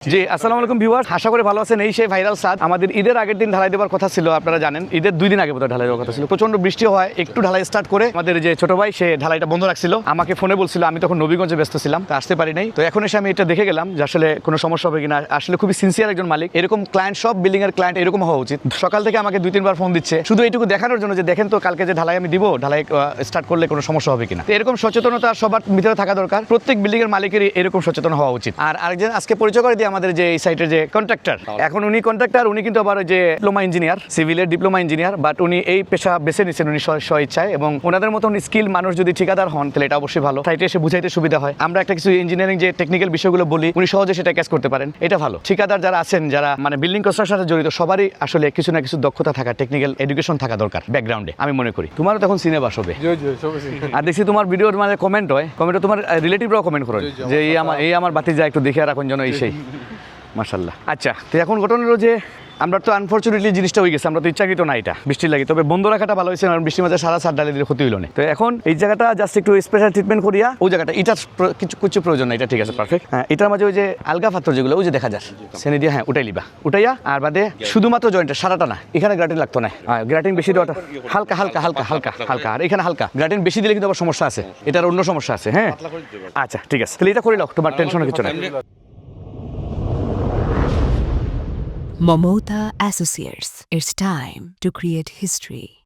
জি আসসালামু আলাইকুম ভিউয়ার্স, আশা করি ভালো আছেন। এই সেই ভাইরাল সাদ আমাদের ঈদের আগের দিন ঢালাই দেওয়ার কথা ছিল। আপনারা জানেন ঈদের 2 দিন আগে বোধহয় ঢালাই দেওয়ার কথা ছিল। প্রচন্ড বৃষ্টি হয়, একটু ঢালাই স্টার্ট করে আমাদের যে ছোট ভাই সে ঢালাইটা বন্ধ রাখছিল, আমাকে ফোনে বলছিল। আমি তখন নবীগঞ্জে ব্যস্ত ছিলাম, তা আসতে পারি নাই। তো এখন এসে আমি এটা দেখে গেলাম যে আসলে কোনো সমস্যা হবে কিনা। আসলে খুবই সিনসিয়ার একজন মালিক, এরকম ক্লায়েন্ট সব বিল্ডিং এর ক্লায়েন্ট এরকম হওয়া উচিত। সকাল থেকে আমাকে 2-3 বার ফোন দিচ্ছে শুধু এইটুকু দেখানোর জন্য যে দেখেন তো কালকে যে ঢালাই আমি দিব, ঢালাই স্টার্ট করলে কোনো সমস্যা হবে কিনা। এরকম সচেতনতা সবার ভিতরে থাকা দরকার। প্রত্যেক বিল্ডিং এর মালিকেরই এরকম সচেতন হওয়া উচিত। আর আরেকজন আজকে পরিচয় করে দিয়ে আমাদের যে এই সাইটের যে কন্ট্রাক্টর, এখন উনি কন্ট্রাক্টর, উনি কিন্তু আবার যে ডিপ্লোমা ইঞ্জিনিয়ার, সিভিলের ডিপ্লোমা ইঞ্জিনিয়ার, বাট উনি এই পেশা বেছে নিচ্ছেন উনি স্ব ইচ্ছায়। এবং ওনাদের মতন স্কিল মানুষ যদি ঠিকাদার হন তাহলে এটা অবশ্যই ভালো, সাইটে এসে বুঝাইতে সুবিধা হয়। আমরা একটা কিছু ইঞ্জিনিয়ারিং যে টেকনিক্যাল বিষয়গুলো বলি, উনি সহজে সেটা ক্যাচ করতে পারেন, এটা ভালো। ঠিকাদার যারা আছেন, যারা মানে বিল্ডিং কনস্ট্রাকশনের সাথে জড়িত, সবারই আসলে কিছু না কিছু দক্ষতা থাকা, টেকনিক্যাল এডুকেশন থাকা দরকার ব্যাকগ্রাউন্ডে, আমি মনে করি। তোমারও তখন সিনেবাস হবে। আর দেখছি তোমার ভিডিওর মানে কমেন্ট হয়, কমেন্টে তোমার রিলেটিভরাও কমেন্ট করেন যে এই আমার বাতি যায় একটু দেখে রাখুন যেন এই সেই। মাশাআল্লাহ। আচ্ছা, তো এখন ঘটনা হলো যে আমরা তো আনফর্চুনেটলি জিনিসটা হয়ে গেছে, আমরা তো ইচ্ছাকৃত না এটা বৃষ্টি লাগে, তবে বন্ধ রাখাটা ভালো হয়েছে, কারণ বৃষ্টির মাঝে সারা সার ডালে দিলে ক্ষতি হইল না। তো এখন এই জায়গাটা জাস্ট একটু স্পেশাল ট্রিটমেন্ট করিয়া ওই জায়গাটা এটার কিছু প্রয়োজন না, এটা ঠিক আছে, পারফেক্ট। হ্যাঁ, এটার মাঝে ওই যে আলগা পাথর যেগুলো ওই যে দেখা যায় সেনে দিয়ে, হ্যাঁ উঠাই লিবা, উঠাইয়া আর বাদে শুধুমাত্র জয়েন্টে সারাটা না, এখানে গ্রাটিন লাগতো না। গ্রাটিন বেশি দেওয়াটা হালকা হালকা হালকা হালকা হালকা, আর এখানে হালকা। গ্রাটিন বেশি দিলে কিন্তু আবার সমস্যা আছে, এটার অন্য সমস্যা আছে। হ্যাঁ আচ্ছা ঠিক আছে, তাহলে এটা করে নাও, তোমার টেনশনের কিছু না। Momota Associates. It's time to create history.